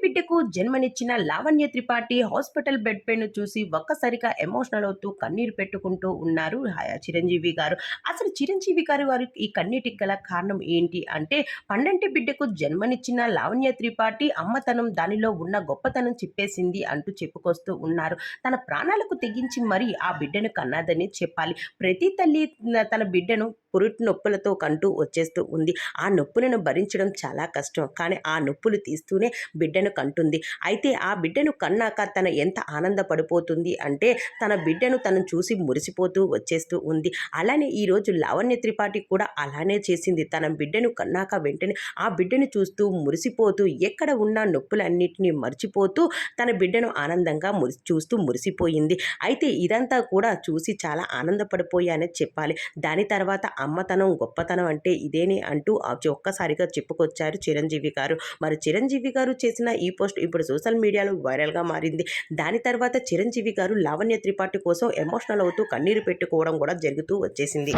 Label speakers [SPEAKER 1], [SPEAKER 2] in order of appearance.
[SPEAKER 1] బిడ్డకు జన్మనిచ్చిన Lavanya Tripathi hospital bed పైన చూసి ఒక్కసారిగా ఎమోషనల్ అవుతూ కన్నీరు పెట్టుకుంటూ ఉన్నారు చిరంజీవి గారు. అసలు చిరంజీవి గారు వారు ఈ కన్నీటికి గల కారణం ఏంటి అంటే, పండంటి బిడ్డకు జన్మనిచ్చిన లావణ్య త్రిపాఠి అమ్మతనం దానిలో ఉన్న గొప్పతనం చెప్పేసింది అంటూ చెప్పుకొస్తూ ఉన్నారు. తన ప్రాణాలకు తెగించి మరి ఆ బిడ్డను కన్నదని చెప్పాలి. ప్రతి తల్లి తన బిడ్డను పురిటి నొప్పులతో కంటూ వచ్చేస్తూ ఉంది. ఆ నొప్పులను భరించడం చాలా కష్టం. కానీ ఆ నొప్పులు తీస్తూనే బిడ్డను కంటుంది. అయితే ఆ బిడ్డను కన్నాక తను ఎంత ఆనందపడిపోతుంది అంటే, తన బిడ్డను తను చూసి మురిసిపోతూ వచ్చేస్తూ ఉంది. అలానే ఈరోజు లావణ్య త్రిపాఠి కూడా అలానే చేసింది. తన బిడ్డను కన్నాక వెంటనే ఆ బిడ్డను చూస్తూ మురిసిపోతూ ఎక్కడ ఉన్న నొప్పులన్నిటినీ మర్చిపోతూ తన బిడ్డను ఆనందంగా చూస్తూ మురిసిపోయింది. అయితే ఇదంతా కూడా చూసి చాలా ఆనందపడిపోయానని చెప్పాలి. దాని తర్వాత అమ్మతనం గొప్పతనం అంటే ఇదేని అంటూ ఒక్కసారిగా చెప్పుకొచ్చారు చిరంజీవి గారు. మరి చిరంజీవి గారు చేసిన ఈ పోస్ట్ ఇప్పుడు సోషల్ మీడియాలో వైరల్గా మారింది. దాని తర్వాత చిరంజీవి గారు లావణ్య త్రిపాఠి కోసం ఎమోషనల్ అవుతూ కన్నీరు పెట్టుకోవడం కూడా జరుగుతూ వచ్చేసింది.